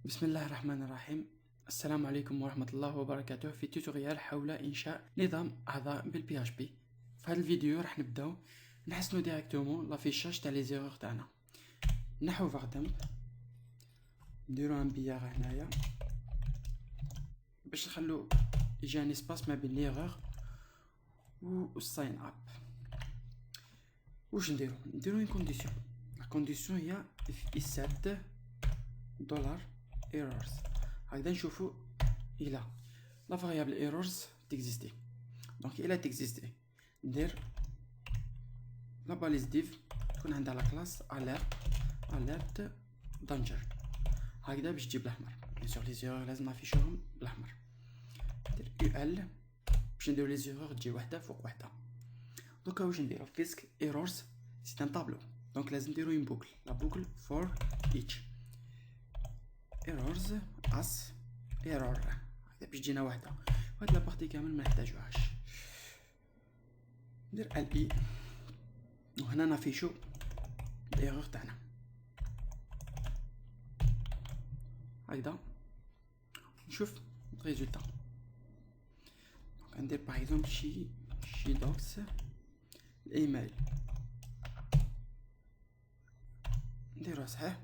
بسم الله الرحمن الرحيم. السلام عليكم ورحمة الله وبركاته. في توتوريال حول إنشاء نظام أعضاء بالبي اش بي. في هذا الفيديو راح نبداو نحسنو ديريكتومون لافيشاج تاع لي زيرور تاعنا. نحو فغدم نديرو ان بيار هنايا باش نخلو يجي ان اسباس ما بين ليغور و الساين اب. واش نديرو اون كونديسيون. لا كونديسيون هي if $, errors. هكذا نشوفو إلا لا فاريابل errors تكزيستي. دونك إلا تكزيستي ندير لا باليز ديف تكون عندها لا كلاس alert danger. هكذا باش تجيب الأحمر. بيان سور لي زيرور لازم نافيشوهم بالأحمر. ندير UL باش نديرو لي زيرور تجي وحدة فوق وحدة. دوكا واش نديرو فيسك errors سي ان طابلو. دونك لازم نديرو اون بوكل، لا بوكل for each errors as error. هكذا باش تجينا وحده. وهاد لابارتي كامل ما نحتاجوهاش. ندير ال اي وهنا نافيشو الايرور تاعنا هكذا. نشوف الريزولتا. دونك ندير باغ اكزومبل شي دوكس الايميل نديرو صحيح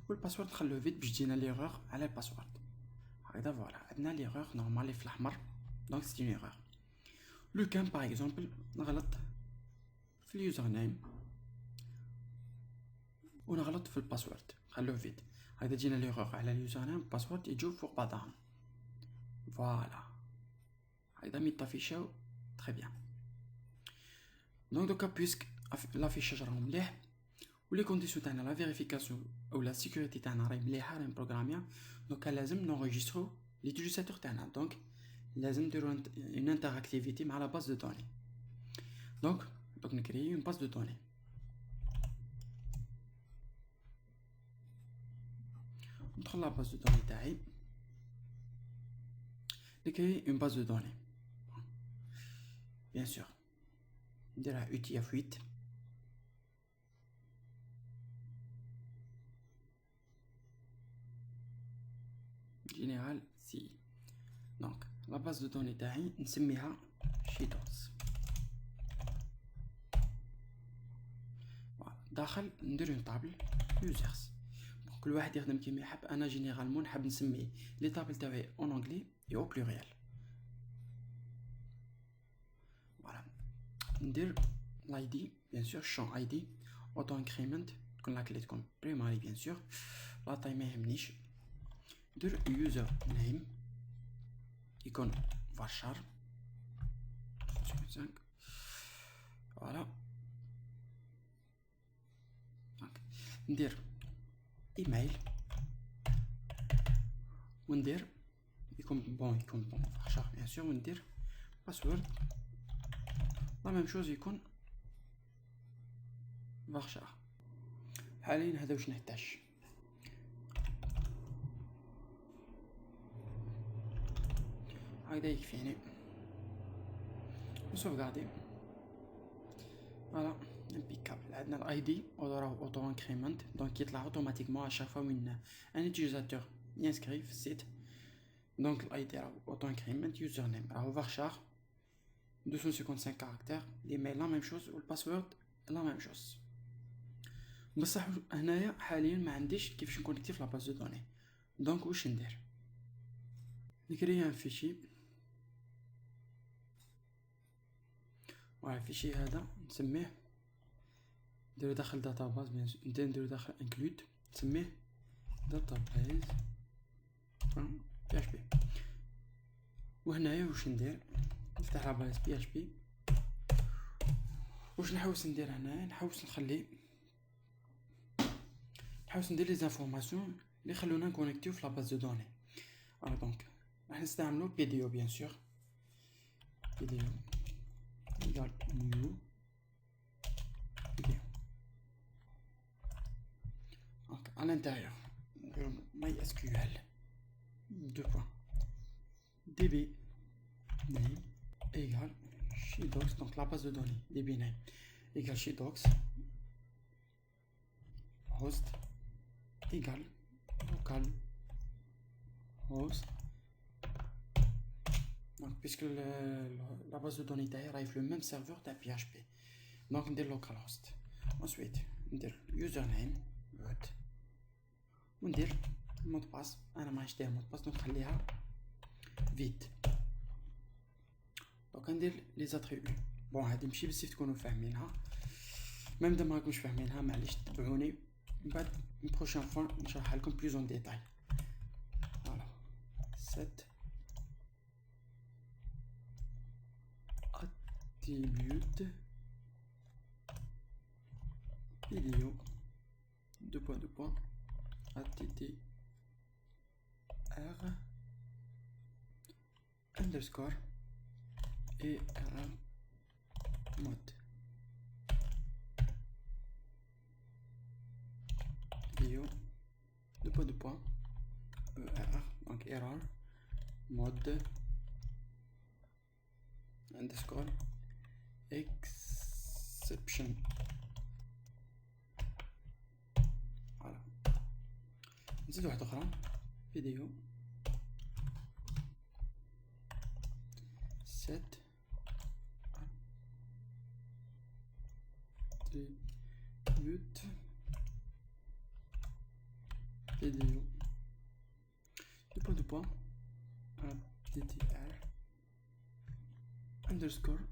والباسورد نخلوه فيد باش تجينا ليغور على الباسورد. هكذا فوالا عندنا ليغور نورمال في الاحمر. دونك سي اون ايغور. لو كان باغ اكزومبل نغلط في اليوزر نيم ونغلط في الباسورد نخلوه فيد. هكذا تجينا ليغور على اليوزر نيم والباسورد يجيو فوق بعضهم. فوالا هكذا ميطافيشاو تري بيان. دونك دوكا بويسك لافيشاج راهو مليح ولي كونديسيون تاعنا لا فيريفيكاسيون او لا سيكوريتي تاعنا راهي مليحه راهي بروغراميا. دونك لازم نونجسترو ليوتيليزاتور تاعنا. دونك لازم نديرو اون انتراكتيفيتي مع لا باز دو دوني. دونك نكري اون باز دو دوني. ندخل لا باز دو دوني تاعي نكري اون باز دو دوني. بيان سور نديرها UTF-8 جينيرال سي. دونك لا باز دو دوني تاعي نسميها شيتوس. داخل ندير اون طابل يوزرز. كل واحد يخدم كيما يحب. انا جينيرالمون نحب نسمي لي طابل تاعي اون انجلي اي او بلوريال. فوالا ندير لاي دي بيان سور شون اي دي اوتو انكريمنت تكون لا كلي تكون بريماري بيان سور. لا تاي ما يهمنيش. ندير يوزر نيم يكون varchar 5. فوالا ندير ايميل وندير يكون بون varchar بيان سور. وندير باسورد لا ميم شوز يكون varchar. حاليا هذا واش نحتاج. هكذا يكفيني نسوفغاردي. فوالا امبيكابل. عندنا الاي دي اوتو انكريمنت دونك يطلع اوتوماتيكمون اشاك فوا وين ان يوتيليزاتور ينسكري في السيت. دونك الاي دي راهو اوتو انكريمنت. يوزر نيم راهو فارشار 255 كاركتير. الايميل لا ميم شوز والباسورد لا ميم شوز. بصح هنايا حاليا ما عنديش كيفاش نكونيكتي في لاباز دو دوني. دونك واش ندير نكري ان فيشي. الفيشي هذا نسميه نديرو داخل داتاباز. نديرو داخل انكلود نسميه داتاباز PHP. وهنايا واش ندير نفتح لاباز PHP. واش نحوس ندير هنايا نحوس ندير لي زانفورماسيون اللي خلونا نكونيكتيو في لاباز دو دوني. دونك راح نستعملو PDO بيان سور. PDO égal new vidéo. Donc à l'intérieur MySQL 2.db name égale shedocs. Donc la base de données db name égale shedocs host égale local host. Donc puisque la base de données arrive le même serveur de PHP, donc on dit localhost. Ensuite on dit username root, on dit mot de passe. انا ما عنديش مot de passe donc نخليها vide. donc ندير لي زاتريبيو. بون هادي ماشي بزاف تكونوا فاهمينها، ميم اذا ما راكمش فاهمينها معليش تبعوني من بعد بروشين فوا نشرحها لكم بلوز اون ديتاي. فوالا set attribute video attr underscore et mode video donc error mode underscore exception. voilà نزيد واحدة أخرى فيديو set attribute vidéo attr underscore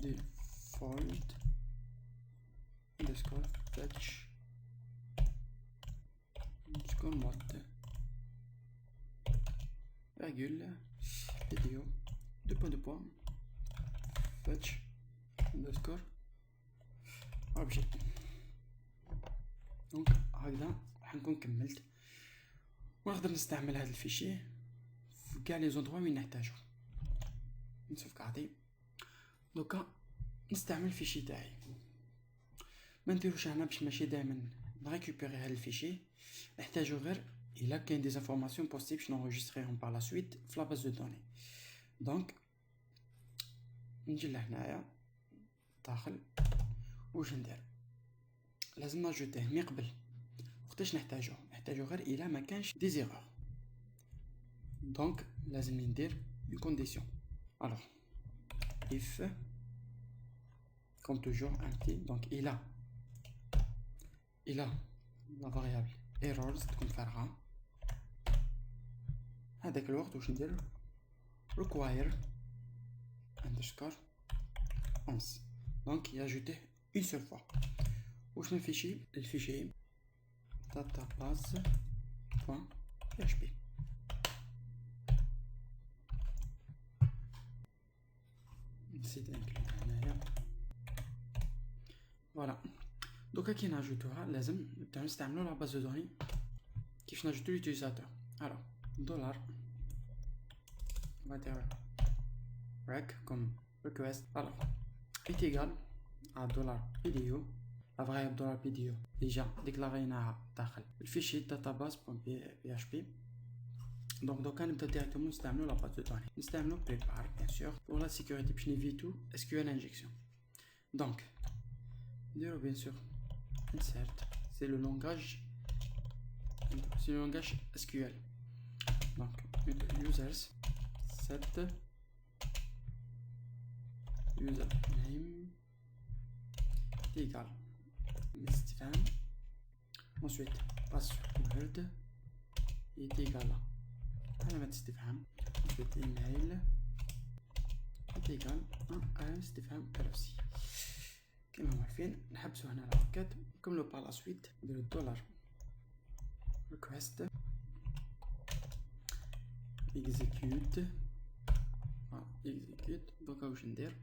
default underscore fetch underscore mode virgule vidéo fetch underscore objet. دونك هكذا راح نكون كملت ونقدر نستعمل هذا الفيشي في كاع لي زوندروا وين نحتاجو. نسوفكاردي دوكا نستعمل الفيشي تاعي. ما نديروش هنا باش ماشي دائما نريكوبيري هذا الفيشي، نحتاجو غير الا كاين دي انفورماسيون بوسيبل باش نونجستريهم بار لا سويت في لا باز دو دوني. دونك نجي لهنايا داخل واش ندير، لازم ناجوتيه مي قبل وقتاش نحتاجو غير الا ما كانش دي زيرور. دونك لازم ندير اون كونديسيون. الوغ if comme toujours empty donc il a la variable errors تكون فارغة. هذاك الوقت واش ندير require underscore once donc ياجوتيه une seule fois. واش الفيشي database.php. نسيت انكلود هنايا. فوالا دوكا كي ناجوتوها لازم نبداو نستعملو لا باز دو دوني كيفاش ناجوتو لوتيليزاتور. الوغ دولار rec comme request alors est égal à $video. la variable $video déjà déclaréناها داخل الفيشي database.php. donc دوكا نبدا ديريكتومون نستعملو لا باز دو دوني، نستعملو prepare bien sûr pour la sécurité باش نيفيتو SQL injection. donc نديرو bien sûr insert c'est le langage SQL. donc users set username égal استفهام ensuite password est égal à علامة استفهام ensuite email est égal à استفهام aussi. كما عارفين نحبسو هنا الحركات نكملو بار لا سويت نديرو دولار request execute دوكا واش ندير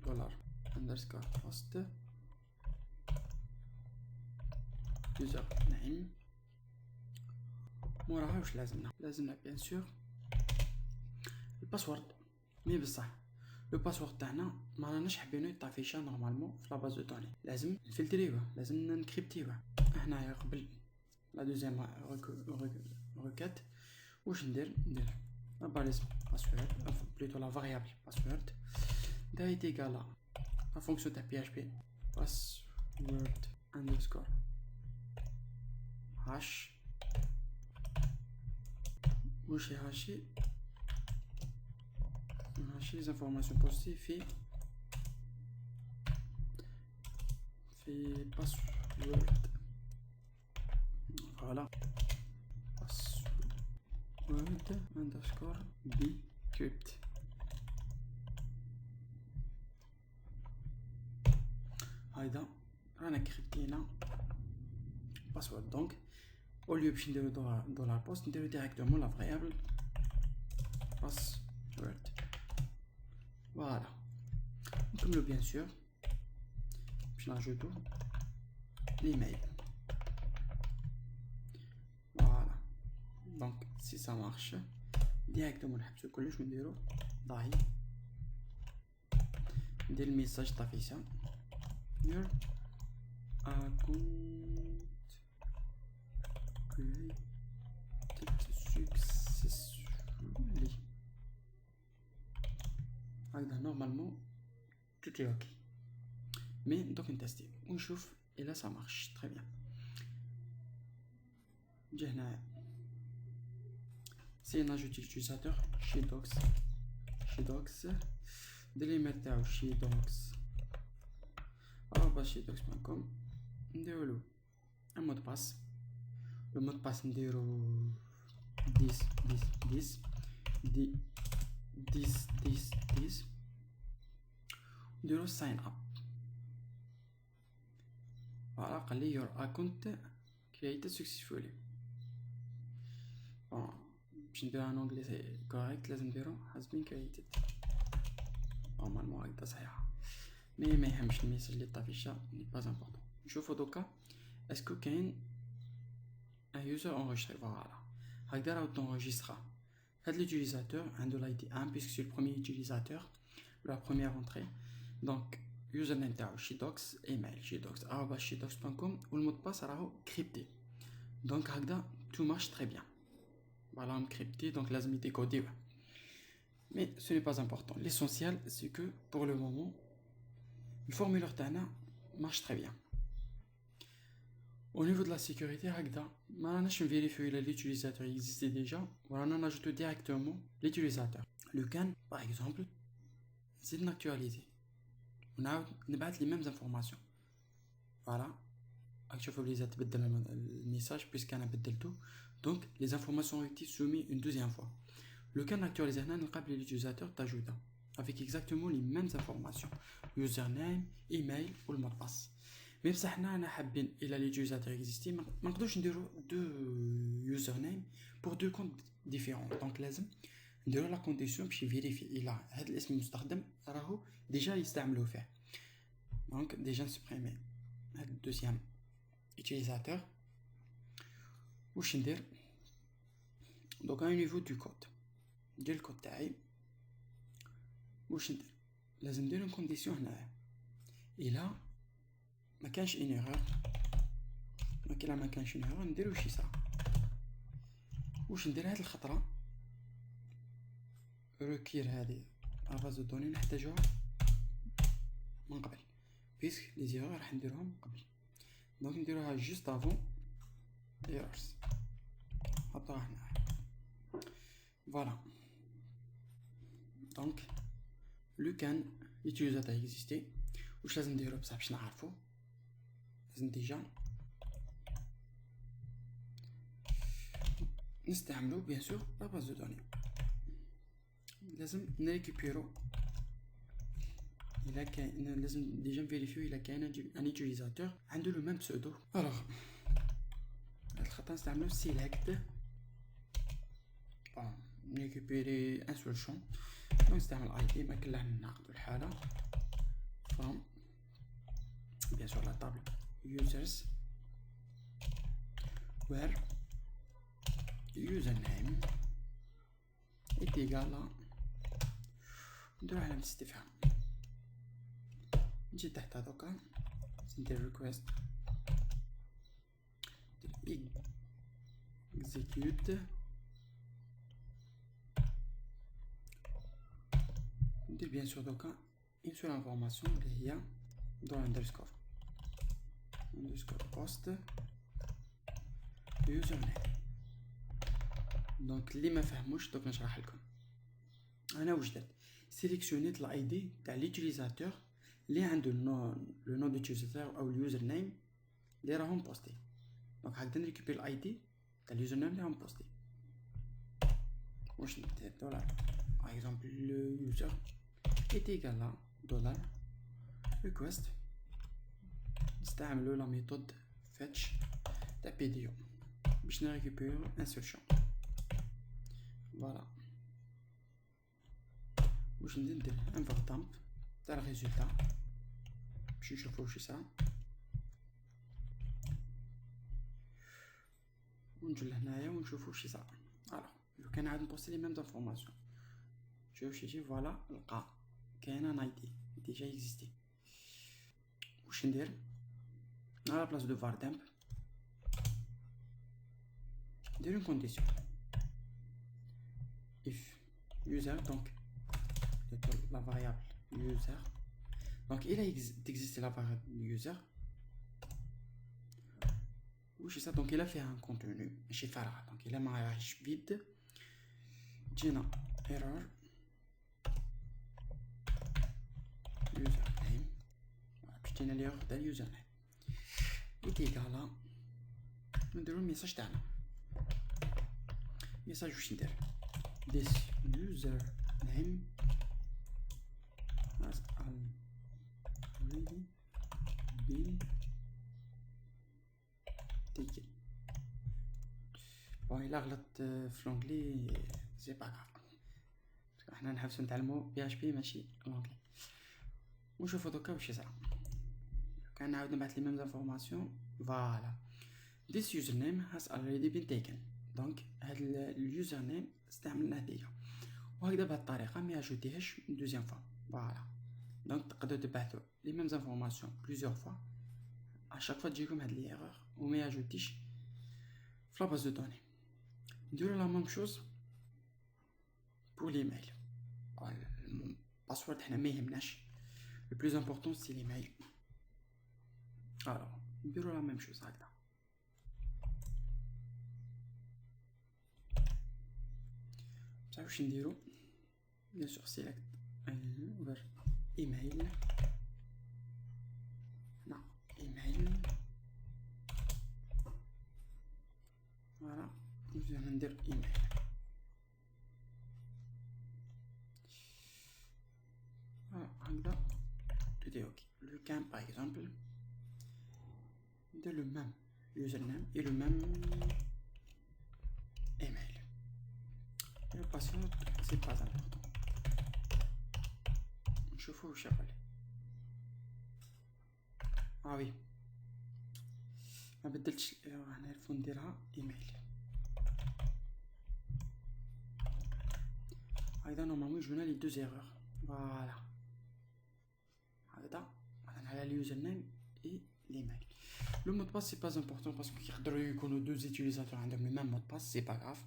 دولار underscore host user name. موراها واش لازمنا بيان سور الباسورد. مي بصح لو باسورد تاعنا ما راناش حابينو يطافيشا نورمالمون في لا باز دو دوني، لازم نفلتريوه، لازم نكريبتيوه. هنايا قبل لا دوزيام ريكات واش ندير لا باليز باسورد بلوتو لا فاريابل باسورد دا ايت ايغال لا فونكسيون تاع PHP password underscore hash واش هاشي les informations positives في password. Voilà, password underscore decrypt. هيدا رانا كريبتينا باسورد. دونك au lieu باش نديرو دولار بوست نديرو ديريكتومون لا فاريابل password. Voilà, نكملو بيان سور باش ناجوتو l'email. Voilà, donc si ça marche directement نحبسو كلش ونديرو ضاهي. ندير الميساج طافيسا your account created successfully. هكذا نورمالمون tout est ok. Mais donc نتستي ونشوف إلا ça marche très bien. نجي هنا سي ناجوتي l'utilisateur shedox ندير ليميل تاعو shedox@shedox.com. نديرولو ان مود باس. لو مود باس نديرو 10 نديرو sign up. فوالا قال لي your account created successfully. باش نديرها ان انجليزي كوريكت لازم نديرو has been created. نورمالمون هكدا صحيحة، مي ما يهمش الميساج اللي طافيشا ني با امبورطون. نشوفو دوكا اسكو كاين ان يوزر انغيستري. فوالا هكدا راهو تونغيسترا. هاد لوتيليزاتور عنده لايدي 1 بيسك سي البروميير يوتيليزاتور لا بروميير انتري. دونك يوزر نيم تاعو shedox، ايميل shedox@shedox.com والمود باس راهو كريبتي. دونك هكدا تو مارش تري بيان. فوالا مكريبتي دونك لازم يديكوديوه. Mais ce n'est pas important. L'essentiel, c'est que pour le moment, le formulaire Tana marche très bien. Au niveau de la sécurité, je vais vérifier que l'utilisateur existait déjà. Voilà, on ajoute directement l'utilisateur. Le can, par exemple, c'est d'actualiser. On a les mêmes informations. Voilà. Actualiser le message puisqu'on a tout. Donc, les informations ont été soumises une deuxième fois. Le can actualisé, l'utilisateur t'ajoute avec exactement les mêmes informations, username, email ou le mot de passe. Mais si on a l'utilisateur existant, on peut faire deux usernames pour deux comptes différents. Donc لازم نديرو la condition باش vérifier إلا هاد الاسم المستخدم راهو déjà يستعملوه فيه. Donc déjà supprimer هاد deuxième utilisateur. واش ندير donc au niveau du code ديال الكود تاعي واش ندير؟ لازم ندير اون كونديسيون هنايا الا ما كانش ان ايرور. ما كانش ان ايرور نديرو شي صرا. واش ندير هاد الخطره روكير هادي افاز دوني نحتاجوها من قبل بيسك لي زيرور راح نديرهم قبل. دونك نديروها جوست افون ايرورز حطوها هنا. فوالا دونك لو كان l'utilisateur existait. واش لازم نديرو بصح باش نعرفو؟ لازم ديجا نستعملو بيان سور لا باز دو دوني. لازم نريكوبيرو الا كاين، لازم ديجا نفيريفيو الا كاين ان يوتيليزاتور عنده لو ميم بسودو. الوغ هاد الخطا نستعملو سيليكت نريكوبيري ان سول شون. دونك نستعمل اي دي ما كلاه ناخدو الحاله from bien sûr la table users where username est égal à نديرو علامة استفهام. نجي تحت هذوكا ندير request execute. ندير بيان سور دوكا une seule information اللي هي dans underscore post username. دونك اللي ما فهموش دوك نشرح لكم. انا واش درت سيليكسيونيت الاي دي تاع ليوتيليزاتور اللي عنده لو نون دوتيليزاتور او اليوزر نيم اللي راهم بوستي. دونك هكذا نريكوبير الاي دي تاع اليوزر نيم اللي راهم بوستي. واش ندير دولار باغ اكزومبل لو يوزر est égal à dollar request. نستعملو لا ميثود fetch تاع PDO باش نريكوبيرو انسيرشن. فوالا واش ندير انفر دامب تاع الريزولتا باش نشوفو واش يصرا. ونجي لهنايا ونشوفو واش يصرا. الوغ لو كان عاد نبوستي لي ميم انفورماسيون شوف واش يجي. فوالا لقى كاينه ان اي دي ديجا اكزيستي. واش ندير على بلاص دو var temp ندير اون كونديسيون if user donc la variable user donc il existe la variable user واش ça donc il a fait un contenu ماشي فارغ donc il a ما راهيش vide جينا error user name باش تجينا ليرور تاع اليوزر نيم est égal à نديرو الميساج تاعنا. ميساج واش ندير this user name has already been taken. بون الا غلطت في لونجلي سي با غاف باسكو حنا نحبسو نتعلمو بي اش بي ماشي لونجلي. ونشوفو دوكا واش يصرا. كان نعاود نبعث لي ميم انفورماسيون. فوالا this username has already been taken. دونك هاد اليوزر نيم استعملناه ديجا وهكذا بهاد الطريقه ما اجوتيهش دوزيام فوا. فوالا دونك تقدروا تبعثوا لي ميم انفورماسيون بليزيور فوا اشاك فوا تجيكم هاد لي ايرور وما اجوتيش في لا باز دو دوني. نديرو لا ميم شوز بور ليميل. الباسورد حنا ما يهمناش لو بلوز امبورطون سي ليميل. الوغ نديرو لا ميم شوز هكذا. بصح واش نديرو بيان سور سيليكت اوفر ايميل. لا ايميل. فوالا نبدا ندير ايميل. هكذا tout est ok. Le camp par exemple de le même username et le même email. Le password c'est pas important. نشوفو واش يقول. وي ما بدلتش هنا الفون نديرها ايميل. هكذا نورمالمون يجونا لي دوز ايرور. فوالا هكذا مثلا على اليوزر نيم اي ليميل. لو مود باس سي با امبورطون باسكو يقدروا يكونوا دوز يوتيليزاتور عندهم لو ميم مود باس سي با غاف.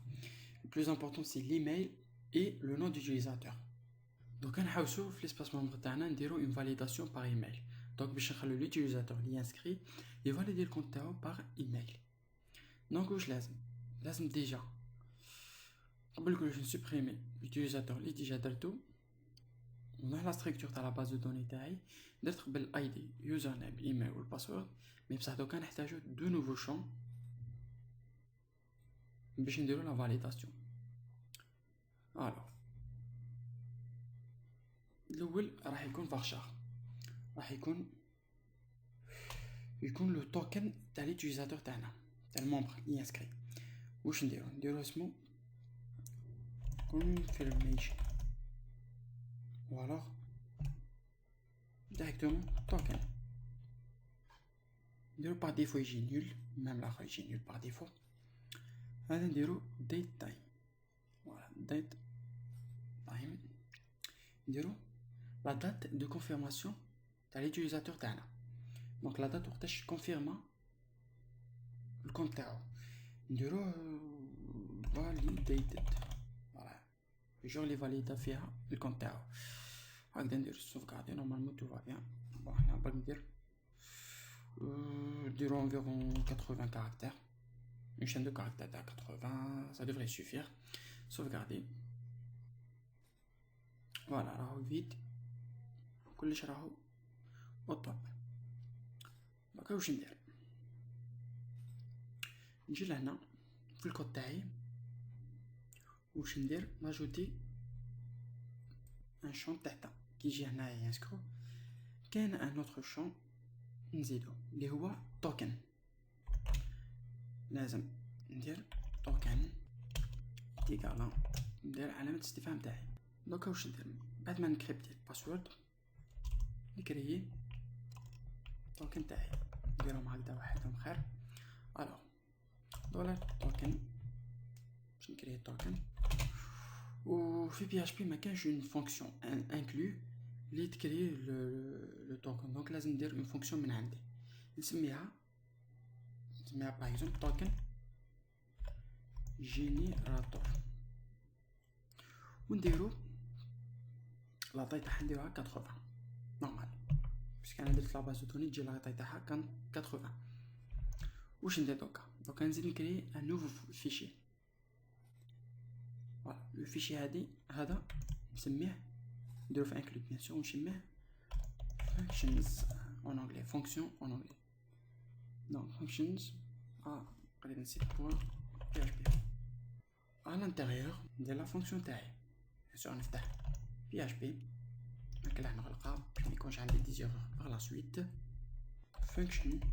لو بلوز امبورطون سي ليميل اي لو نون ديوتيليزاتور. دونك نحوسو في ليسباس ممبر تاعنا نديرو اون فاليداسيون باغ ايميل. دونك باش نخلو ليوتيليزاتور لي انسكري يفاليدي الكونت تاعو باغ ايميل. دونك واش لازم ديجا قبل كلش نسوبريمي ليوتيليزاتور لي ديجا درتو ونروح لا ستركتور تاع لا باز دو دوني تاعي. درت قبل الاي دي يوزر نيم ايميل والباسورد مي بصح دوكا نحتاجو دو نوفو شون باش نديرو لا فاليداسيون. الوغ الاول راح يكون فارشار راح يكون لو توكن تاع ليوتيليزاتور تاعنا تاع الممبر لي انسكري. واش نديرو اسمو confirmation ou alors directement token. نديرو par défaut يجي nul même l'aخر يجي nul par défaut. هذا نديرو date time. voilà date time نديرو la date de confirmation تاع l'utilisateur تاعنا. donc la date وقتاش كونفيرما الكونت تاعو نديرو validated. voilà الجور اللي فاليدا فيها الكونت تاعو. هكذا ندير السوفغاردي نورمالمون تو فا بيان. بون هنا باغي نديرو environ 80 caractères. une chaîne de caractères à 80 ça devrait suffire. sauvegarder. فوالا راهو فيد كلش راهو او توب. دوكا واش ندير؟ نجي لهنا في الكود تاعي واش ندير ناجوتي ان شون تحت كي يجي هنايا ينسكرو كاين ان اوتر شون نزيدو اللي هو توكن. لازم ندير توكن تيكالا ندير علامة استفهام تاعي. دوكا واش ندير بعد ما نكريبتي الباسورد نكريي توكن تاعي نديرهم هكذا وحدهم خير. الوغ دولار توكن باش نكريي توكن. وفي بي اش بي ما كانش اون فونكسيون انكلو اللي تكري لو توكن. دونك لازم ندير اون فونكسيون من عندي نسميها باغ اكزومبل توكن جينيراتور ونديرو لا طاي تاعها نديروها 80 نورمال باش انا درت لاباز دوني تجي لا طاي تاعها كان 80. واش ندير دوكا نزيد نكري ان نوفو فيشي. فوالا لو فيشي هذا نسميه نديرو في انكلود بيان سور ونسميه functions en anglais fonction en anglais. donc functions قريت نسيت point php. à l'intérieur ندير لا فونكسيون تاعي بيان سور نفتح php هكا نغلقها باش ميكونش عندي ديزيغ باغ لا سويت. function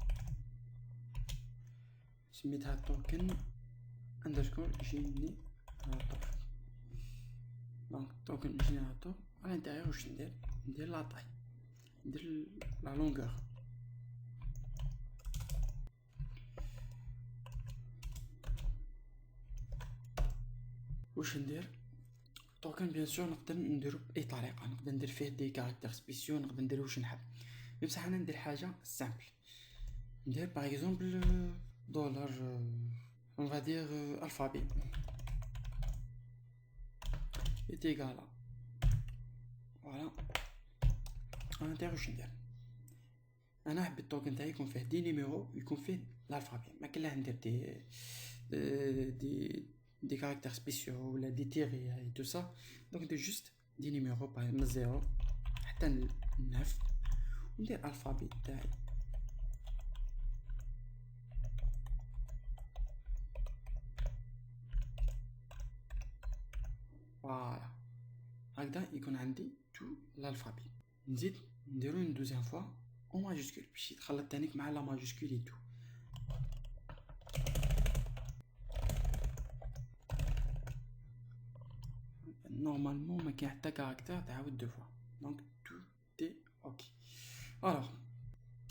سميتها توكن اندرسكور جينيراتور. دونك توكن جينيراتور à l'intérieur واش ندير لا طاي ندير لا لونغور. واش ندير توكن بيان سور نقدر نديرو باي طريقه نقدر ندير فيه دي كاركتير سبيسيو نقدر ندير واش نحب بصح انا ندير حاجه سامبل ندير باغ اكزومبل دولار on va dire alphabet est égal à voilà انا ندير واش ندير انا حبيت التوكن تاعي يكون فيه دي نيميرو يكون فيه الالفابي ما كاين لا ندير دي كاركتير سبيسيو ولا دي تيري اي تو سا. دونك ندير جوست دي نيميرو باغ من 0 حتى 9 وندير الفابي تاعي. فوالا هكذا يكون عندي تو الالفابي. نزيد نديرو اون دوزيام فوا او ماجيسكول باش يتخلط تانيك مع لا ماجيسكول اي تو. نورمالمون ما كاين حتى كاركتير تعاود دو فوا دونك تو تي اوكي. الوغ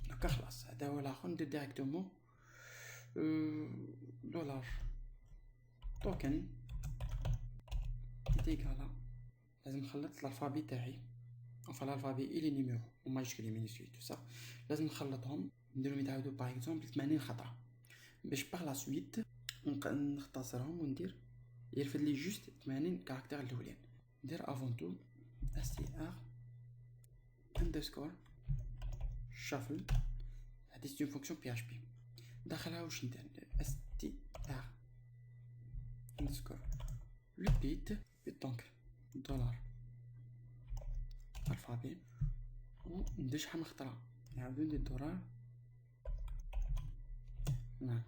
دوكا خلاص هذا هو الاخر ندير ديريكتومون دولار توكن ايكالا لازم نخلط الالفابي تاعي enfin l'alphabet et les numéros au majuscule et minuscule tout ça لازم نخلطهم نديرهم يتعاودوا باغ اكزومبل 80 خطره باش باغ لا سويت نختصرهم وندير يرفد لي جوست 80 كاركتير الاولين. ندير افونتو str underscore shuffle هذه سي اون فونكسيون بي اش بي داخلها واش ندير str underscore repeat donc دولار الفابي وندير شحال من خطره نعاودو ندير دولار نعم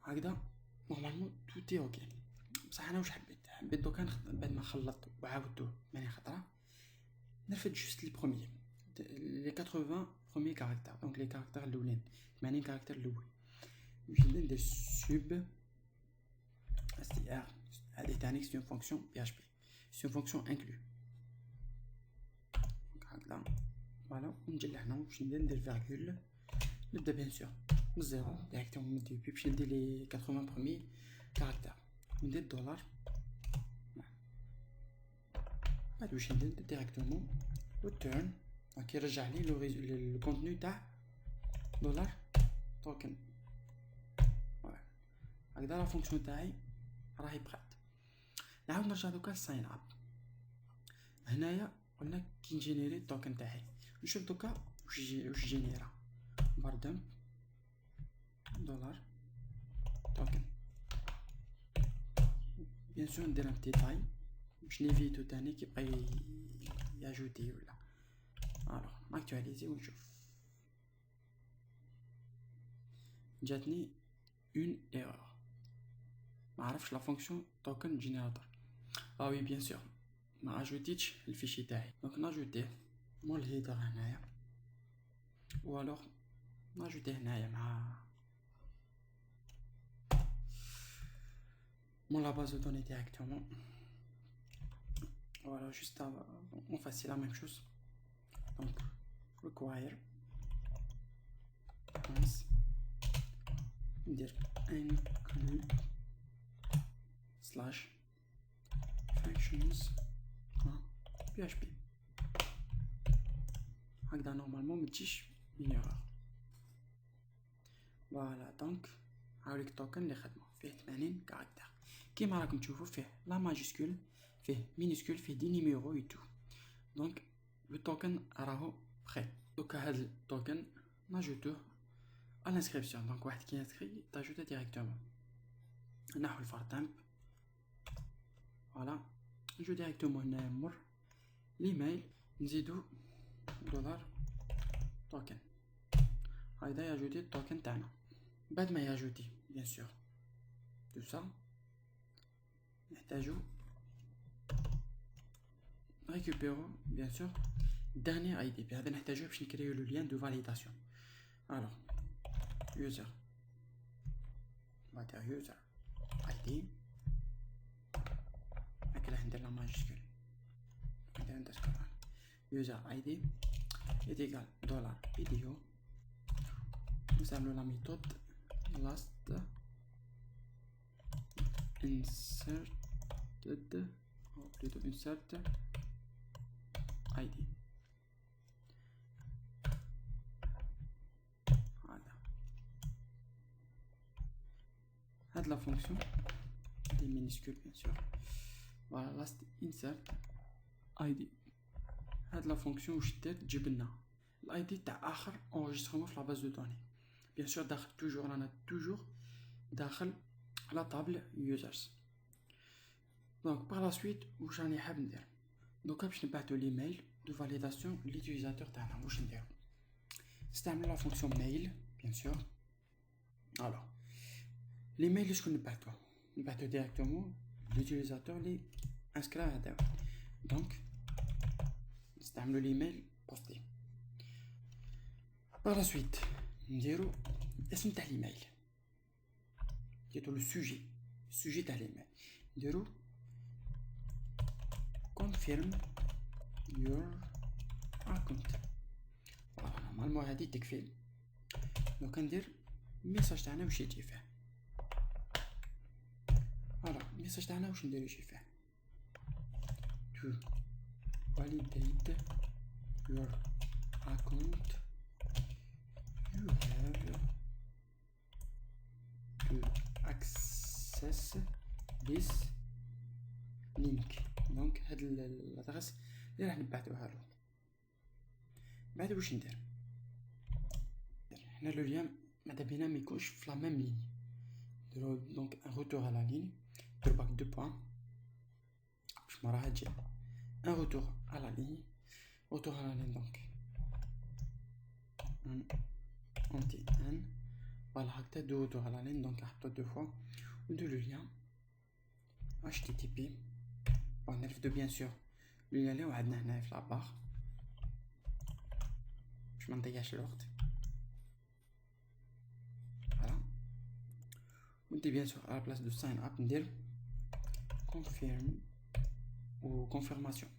هكذا نورمالمون توتي اوكي. بصح انا واش حبيت دوكا بعد ما خلطت وعاودته 80 خطره نرفد جوست لي بروميي لي 80 بروميي كاركتير دونك لي كاركتير الاولين 80 كاركتير الاول باش ندير سوب str هذه تانيك سي اون فونكسيون بي اش بي سي اون فونكسيون انكلو هكذا فوالا. ونجي لهنا باش ندير فيرغول نبدا بيان سور من زيرو ديريكتومون من الديبي باش ندير لي 80 بروميي كاركتير ندير دولار بعد واش ندير ديريكتومون ريتيرن كي يرجع لي لو كونتوني تاع دولار توكن. فوالا هكذا لا فونكسيون تاعي راهي برات. نعاود نرجع دوكا للساين اب. هنايا قلنا كي نجينيري التوكن تاعي نشوف دوكا واش جينيرا باردم دولار توكن bien sûr ندير un petit taille باش نيفيتو تاني كيبقى ياجوتي ولا. الوغ ناكتواليزي ونشوف. جاتني اون ايرور، ما عرفش لا فونكسيون توكن جينيراتور. اه وي بيان سور ما اجوتيتش الفيشي تاعي، دونك ناجوتيه مول الهيدر هنايا، و الوغ ناجوتيه هنايا مع مول لا باز دو دوني ديريكتومون. Voilà, juste on fait la même chose. Donc, require dire include slash functions PHP. هكذا normalement ما تجيش une erreur. Voilà, donc هاوليك التوكن اللي خدمه فيه 80 كاركتر كيما راكم تشوفوا، فيه لا ماجيسكول، فيه مينيسكول، فيه دي نيميرو و تو. دونك لو توكن راهو بخي. دوكا هاد التوكن ناجوتوه à l'inscription. Donc واحد كي ينسكري تاجوته ديريكتومون. نحو الفارتامب. فوالا نجو ديريكتومون هنايا مور ليميل، نزيدو دولار توكن. هايدا ياجوتي التوكن تاعنا. بعد ما ياجوتي بيان سور تو سا نحتاجو récupérer bien sûr dernier ID. بهذا نحتاجوه باش نكريو لو لين دو فاليداسيون. alors user بعد user ID هكذا ندير لا ماجيسكول ندير اندرسكور user ID est égal dollar video. nous avons la méthode last inserted ou plutôt insert ID. Voilà. Add la fonction des minuscules bien sûr. Voilà, last insert ID. Add la fonction où j'étais جبنا الاي تاع اخر enregistrement في la base de données. bien sûr داخل toujours رانا toujours داخل على طابل users. donc par la suite واش راني حاب ندير دوكا باش نبعثو ليميل دو فاليداسيون ليوتيليزاتور تاعنا. واش نديرو نستعملو لا فونكسيون ميل بيان سور. الوغ ليميل اللي شكون نبعثو ديريكتومون ليوتيليزاتور لي انسكرا هذا. دونك نستعملو ليميل بوستي. par la suite نديرو اسم تاع ليميل كيتو لو سوجي تاع ليميل. نديرو confirm your account. نورمالمون هادي تكفي. دونك ندير ميساج تاعنا واش يجي فيه. فوالا ميساج تاعنا واش نديرو يجي فيه to validate your account you have to access this link. دونك هاد الادرس اللي راح نبعثوها له. بعد واش ندير حنا لو لين ماذا بينا ما يكونش في لا ميم لين. نديرو دونك ان روتور على لين نديرو باك دو بوين باش ما راها تجي ان روتور على لين روتور على لين. دونك انتي ان فوالا هكذا دو روتور على لين. دونك نحطو دو فوا ونديرو لو لين HTTP. ونرفدو بيان سور لو لين اللي وعدنا هنايا في لاباغ باش ما نضيعش الوقت. فوالا وندير بيان سور على بلاص دو ساين اب ندير كونفيرم و كونفيرماسيون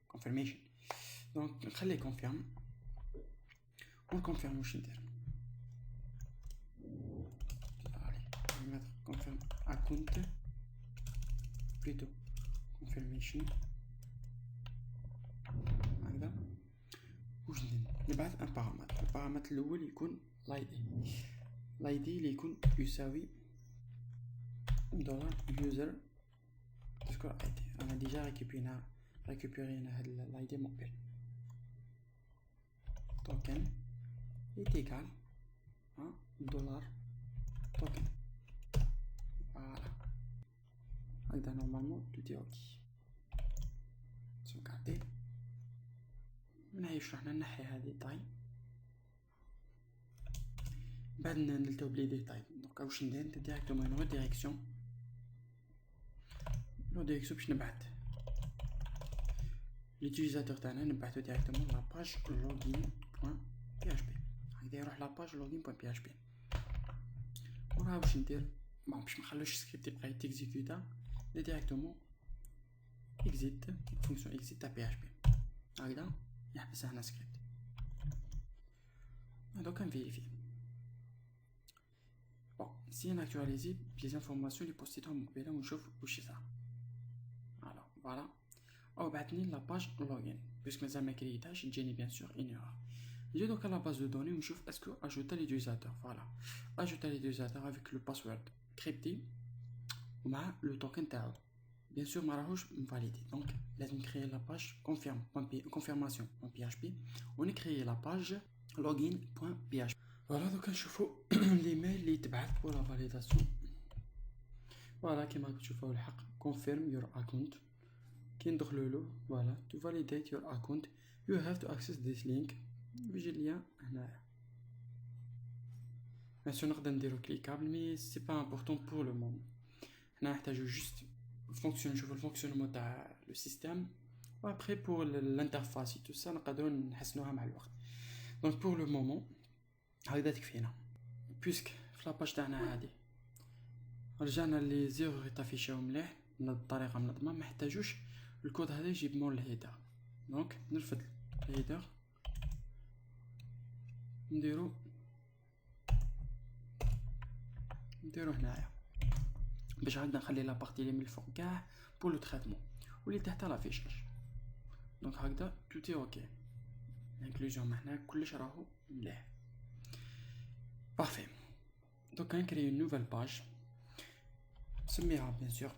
كونفيرميشن. دونك نخليه كونفيرم ونكونفيرم واش ندير. نميت كونفيرم اكونت بليتو confirmation هكذا. واش ندير نبعث ان بارامتر. البارامتر الاول يكون لايدي اللي يكون يساوي دولار يوزر تذكر ايدي. انا ديجا ريكوبيرينا هاد لايدي مقبل. توكن ايتيكال دولار توكن. فوالا هكذا normalement tout est ok. sauvegarder. نعيش حنا نحي هذه طاي بعد نلتو بلي ديتاي. دونك واش ندير ديريكتومون نو ديريكسيون باش نبعث ليوتيليزاتور تاعنا نبعثو ديريكتومون لاباج login.php. هكذا يروح لاباج login.php. وراه واش ندير باش ما نخلوش السكريبت يبقى يتيكزيكوتا ديريكتومون exit فونكسيون exit تاع PHP. هكذا يحبس هنا سكريبت. دوكا نفيريفي بون سي ناكtualiser لي زانفورماسيون لي بوستيتهم قبيله ونشوف واش صرا. فوالا او بعثني لاباج لوغين باسكو مازال ما كريتهاش تجيني بيان سور اون ايرور. نجي دوكا لا باز دو دوني ونشوف اسكو اجوتا ليوتيليزاتور. فوالا اجوتا ليوتيليزاتور افيك لو باسورد كريبتي ومع لو توكن تاعو. بيان سور ما راهوش مفاليدي دونك لازم نكري لا باج confirmation .php ونكري لا باج login.php. فوالا دوكا نشوفو ليميل اللي تبعث بور لا فاليداسيون. فوالا كيما راكم تشوفوا الحق confirm your account. كي ندخلو له فوالا to validate your account you have to access this link. يجي اللين هنايا. بيان سور نقدر نديرو كليكابل مي سي با امبورطون بور لو مومون. حنا نحتاجو جوست فونكسيون نشوفو الفونكسيونمون تاع لو سيستيم و ابري بور الانترفاس تو سا نقدرو نحسنوها مع الوقت. دونك بور لو مومون هكذا تكفينا بيسك في لاباج تاعنا هادي رجعنا لي زيرو يطافيشيو مليح بطريقه منظمه. ما نحتاجوش الكود هذا يجيب مور الهيدر. دونك نرفد الهيدر نديرو هنايا باش هكذا نخلي لا بارتي لي من الفوق كاع بور لو تريتمون واللي تحت لافيشاج. دونك هكذا توتي اوكي. انكلوزيون هنا كلش راهو مليح بارفي. دوك نكري اون نوفيل باج نسميها بيان سور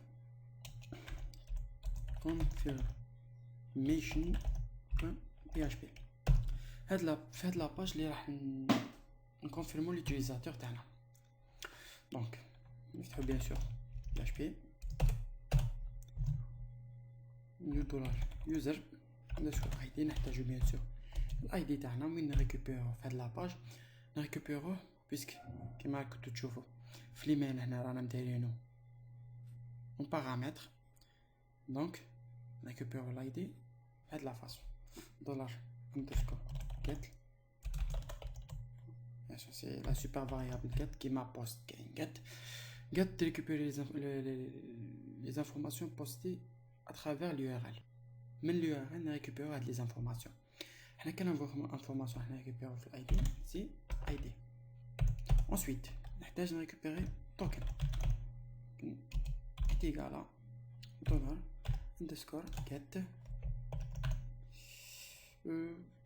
confirmation.php. هاد لا باج اللي راح نكونفيرمو ليوتيليزاتور تاعنا. دونك نفتحو بيان سور PHP نيو دولار يوزر ندير اي دي. نحتاجو بيان سور الاي دي تاعنا وين نريكوبيرو في هاد لا باج. نريكوبيروه بيسك كيما راكم تشوفوا في ليميل هنا رانا مدايرينو اون بارامتر. دونك نريكوبيرو الاي دي هاد لا فاصون دولار اندرسكور get. سي لا سوبر فاريابل get كيما بوست كاين get récupérer les informations postées à travers l'URL. من l'URL نريكوبيرو هاد لي زانفورماسيون. حنا كان انفورماسيون حنا نريكوبيرو في الاي دي سي اي دي. ensuite نحتاج نريكوبيري توكن ايغالا دولار اندرسكور get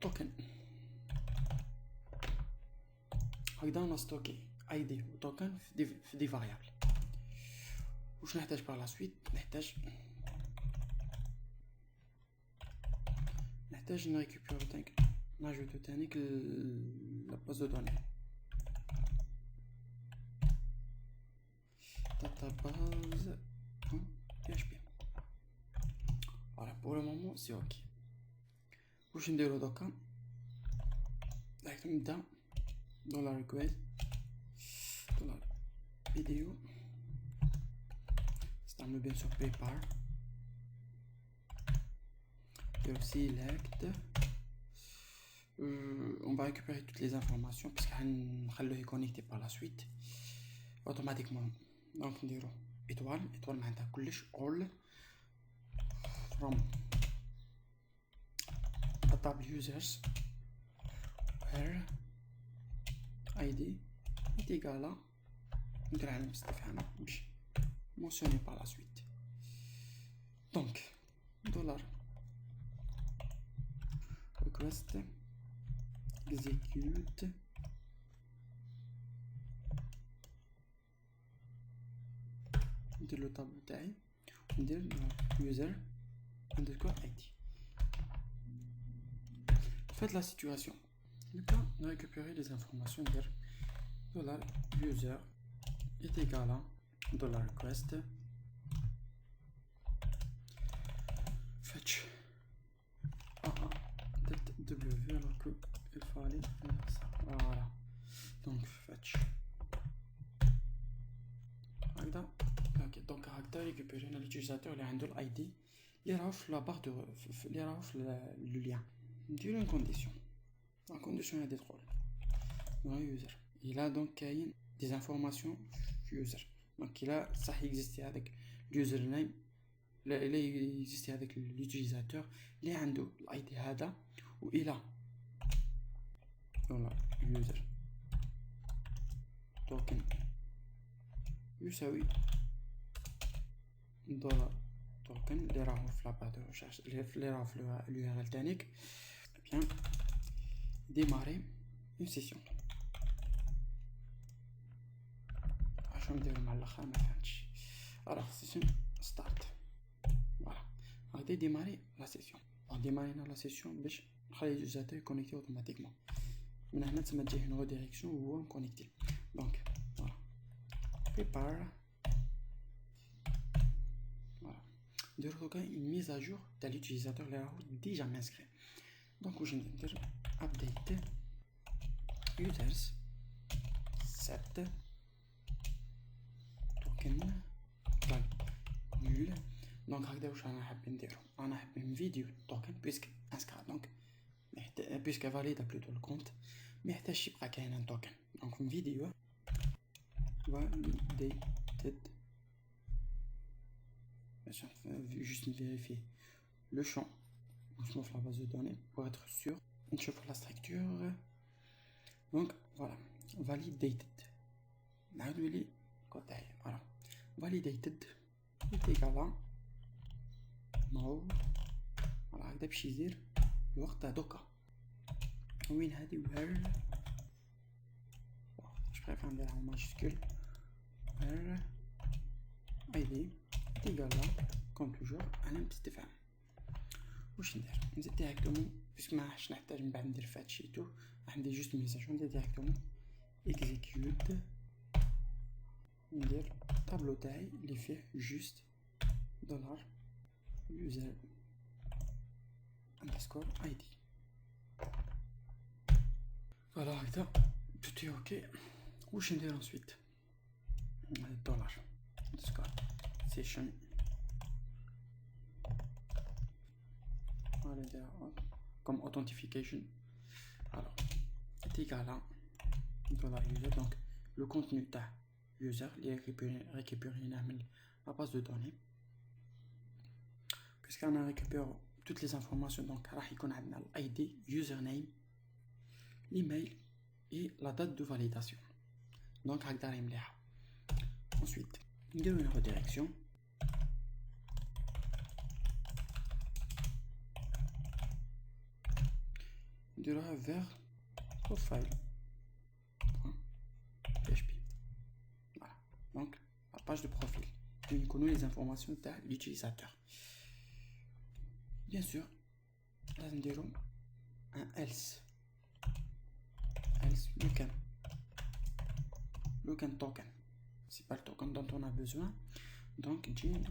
توكن. هكذا نستوكي اي دي وتوكن في دي فاريابل. واش نحتاج بار لا سويت نحتاج نريكوبيرو تانك ناجوتو تانيك لا باز دو دوني database PHP. فوالا بور لو مومون سي اوكي. واش نديرو دوكا نبدا دولار ريكويست دولار فيديو نستعملو بيان سور بيبار نديرو سيليكت. on va récupérer toutes les informations parce غنخلوه يكونيكتي par la suite automatiquement. دونك نديرو ايطوال معناتها كلش all from a table users where id est égal à ندير علامة استفهام باش mentionner par la suite. donc dollar request execute ندير لو طابلو تاعي ندير user underscore id. faites la situation maintenant on récupérer les informations ندير dollar user est égal à dollar request fetch W alors que il fallait faire ça. Voilà. Donc fetch. Ok, donc caractère récupéré l'utilisateur il a un ID. Il rafle la barre de il rafle le lien. Dire une condition. La condition est d'être user. Il a donc des informations user. Donc il a ça existé avec l'username. Il existe avec l'utilisateur. Il a l'ID هذا وإلى voilà user token يساوي دولار token اللي راهو في لاباج دو ريشيرش اللي راهو في الURL تاعك. bien démarrer une session. واش نديرو مع الاخر ما فهمتش. alors session start. voilà غادي démarrer la session. on démarrer la session باش نخلي الجزاتير كونيكتي اوتوماتيكمون. من هنا تما تجيه une redirection وهو كونيكتي. donc voilà prepare. voilà نديرو دوكا une mise à jour تاع l'utilisateur اللي راهو ديجا مانسكري. donc واش ندير update users set token nul. donc هكذا واش انا حاب نديرو. انا حاب نفيديو توكن بيسك انسكرا دونك بيسك فاليدا بلوتو الكونت ما يحتاجش يبقى كاين ان توكن. دونك نفيديو validated باش juste vérifier le champ نشوف la base de données pour être sûr. نشوف la structure. donc voilà validated نعاودو لي كود تاعي. voilà validated est égal à no. voilà هكذا باش يدير الوقت تاع دوكا. وين هادي where je préfère نديرها en majuscule where id égal à comme toujours علامة استفهام. واش ندير نزيد ديريكتومون باسكو ما راحش نحتاج من بعد ندير فاتشيتو عندي جوست ميساج. ندير ديريكتومون execute. ندير طابلو تاعي اللي فيه جوست دولار user underscore id. voilà هكذا tout est ok. واش ندير ensuite دولار underscore session. on va dire comme authentification. alors c'est égal à dollar user. donc le contenu تاع user اللي récupéré نعمل la base de données puisqu'on récupère toutes les informations. donc راح يكون عندنا l'ID username l'email et la date de validation. donc هكذا راهي مليحه. ensuite نديرو une redirection. نديروها vers profile php. voilà donc la page de profil où nous connaissons les informations de l'utilisateur. bien sûr là nous dirons un else look token. c'est pas le token dont on a besoin. donc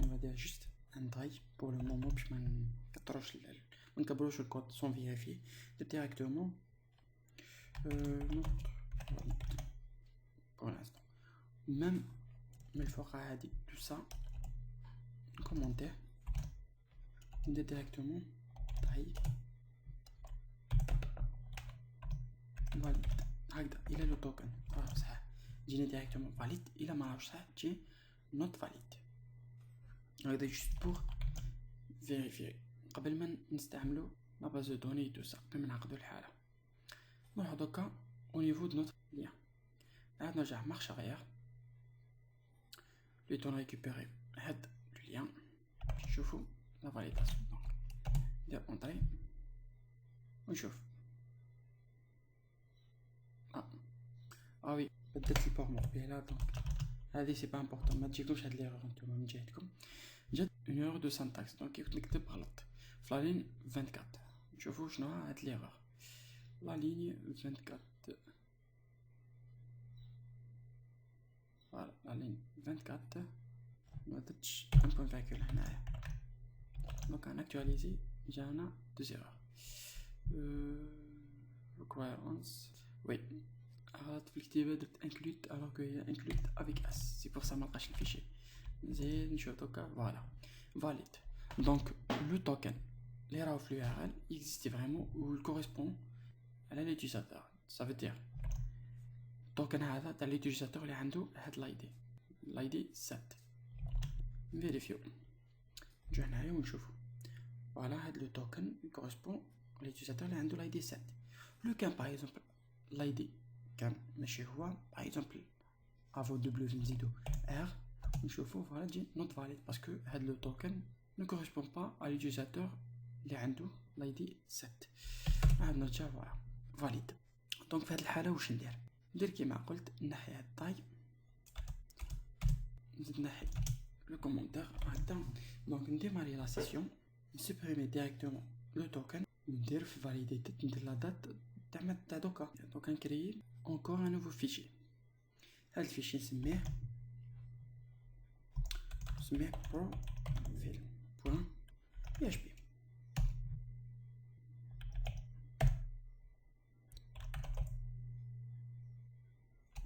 on va dire juste un try pour le moment باش ما نكبروش الكود sans vérifier directement pour l'instant. même il faudra هادي tout ça commentaire ندير directement type valide هكذا الى لو توكن راه صح جينا directement valide. الى ما راهوش صح تجي not valid. هكذا juste pour vérifier قبل ما نستعملو لا باز دو دوني تو سا قبل ما نعقدو الحاله. نروحو دوكا au niveau de notre lien. عاد نرجع marche arrière le temps récupérer هاد le lien نشوفو la validation. donc ندير entrée ونشوف oui بدات البور مقبله. دونك هادي سي با امبورطون ما تجيكمش هاد ليرور نتوما من جهتكم. جات اون ايرور دو سانتاكس. دونك كيف نكتب غلط في لا لين 24. نشوفو شنو هاد ليرور لا لين 24. فوالا لا لين 24 ما درتش ان بوين فاكول هنايا. Donc on actualise, j'ai deux erreurs. Requirements. Oui. Alors, include alors qu'il y a include avec S. C'est pour ça que je le fichier. Voilà. Valide. Donc, le token, l'URL, existe vraiment où il correspond à l'utilisateur. Ça veut dire, le token est l'utilisateur qui a l'ID. L'ID 7. Vérifions. Je vais vous montrer. Voilà, le token correspond à l'utilisateur qui a l'ID 7. Le cas, par exemple, l'ID. Par exemple, avant W R, نشوفوا voilà dit not valid parce que le token ne correspond pas à l'utilisateur اللي عنده l'ID 7. عاد نرجع voilà valide. donc في هذه الحاله واش ندير كيما قلت نحي هاد الطاي نزيد نحي le commentaire هكذا. donc نديماري لا سيسيون نسبريمي ديريكتومون لو توكن وندير في validated ندير لا دات تاع دوكا. donc نكريي encore un nouveau fichier. هذا الفيشي نسميه profile.php.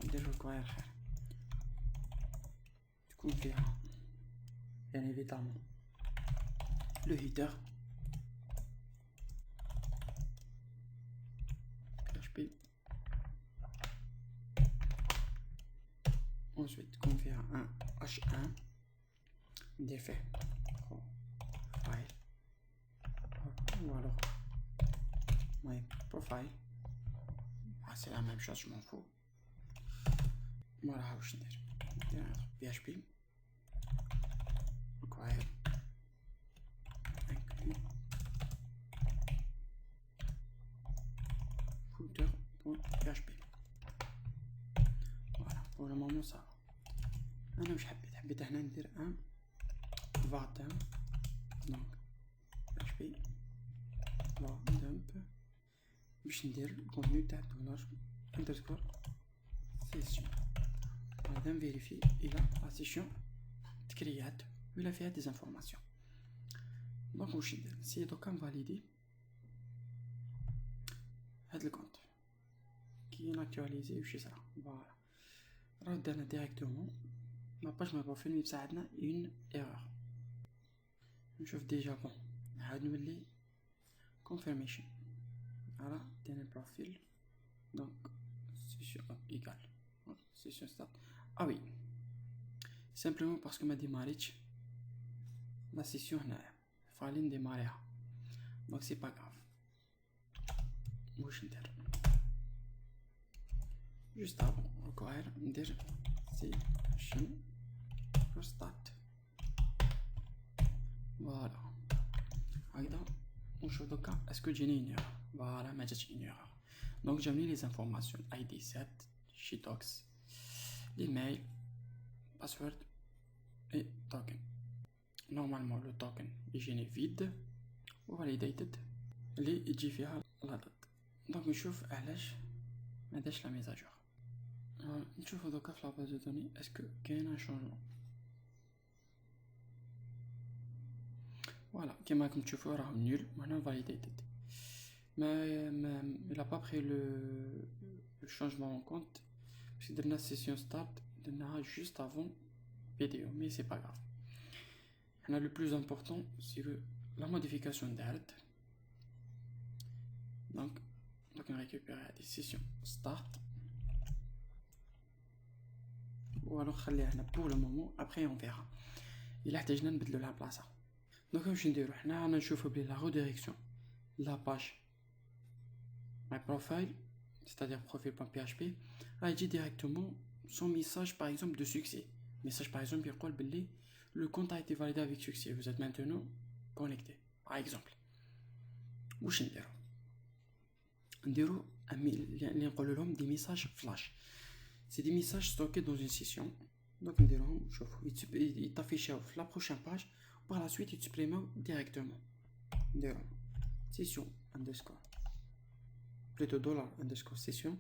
ندير require خير تكون فيها يعني évidemment le header PHP. ensuite تكون فيها un h1 ندير فيه profile ou alors my profile. c'est la même chose, je m'en fous. voilà واش ندير PHP require include footer.php. voilà pour le moment ça. انا واش حبيت هنا ندير ان vartam donc php dump باش ندير الكونتوني تاع $_ session. غادي نفيريفي الى لا سيسيون تكريات ولا فيها دي انفورماسيون. دونك واش ندير نسيي دوكا نفاليدي هاد الكونت كي ناكtualiser واش يصرا. فوالا راه درنا ديريكتومون لاباج ما بروفيل مي تساعدنا اون ايرور. نشوف ديجا بون عاد نولي confirmation. voilà dernier profil donc session égale session start. ah oui simplement parce que ma démarrage la session هنايا فالي نديماريها donc c'est pas grave. واش ندير juste avant require ندير session start. voilà هكذا ونشوف دوكا اسكو جيني une erreur. voilà ما جاتش une erreur. donc جاوني les informations ID 7 shitox l'email password et token. normalement le token يجيني vide و validated اللي يجي فيها لا دات. donc نشوف علاش ما داش لا ميزاجور. نشوف دوكا في لاباز دو دوني اسكو كاين ان شونجمون. voilà كيما راكم تشوفوا راه نول وهنا validated. il a pas pris le changement en compte parce que درنا session start درناها juste avant vidéo mais c'est pas grave. le plus important c'est que la modification d'art. donc on récupère des sessions start ou alors خليها هنا pour le moment après on verra il احتاجنا نبدلو لها بلاصه. donc واش نديرو حنا رانا نشوفو بلي لا ريديريكسيون لا باج my profile c'est-à-dire profil.php يجي directement son message par exemple de succès. message par exemple يقول بلي le compte a été validé avec succès, vous êtes maintenant connecté par exemple. واش نديرو اللي نقول لهم دي ميساج فلاش. c'est des messages stockés dans une session. donc نديرهم شوفوا يتافيشاو في la prochaine page par la suite يتسبريماو directement. نديرو session underscore plutôt $_session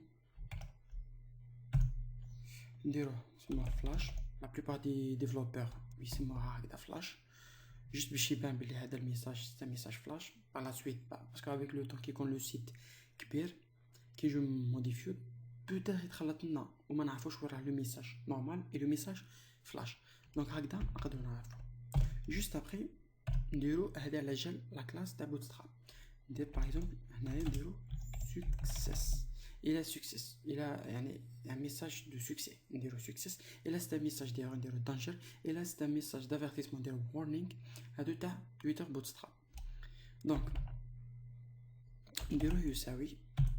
نديروه سموه flash. la plupart des développeurs يسموها هكذا flash juste باش يبان بلي هذا الميساج سي ميساج فلاش. par la suite باسكو avec le temps كيكون لو سيت كبير كي جو موديفيو بوتيتر يتخلط لنا وما نعرفوش وين راه لو ميساج نورمال اي لو ميساج فلاش. دونك هكذا نقدروا نعرفوا. جوست ابري نديرو هذا على جال لا كلاس تاع بوتستراب. ندير باغ اكزومبل هنايا نديرو سكسيس. الى سكسيس الى يعني un message de succès نديرو success. الى ستا ميساج ديالو نديرو danger. الى ستا ميساج دافيرتيسمون نديرو warning. هادو تاع تويتر بوتستراب. دونك نديرو يساوي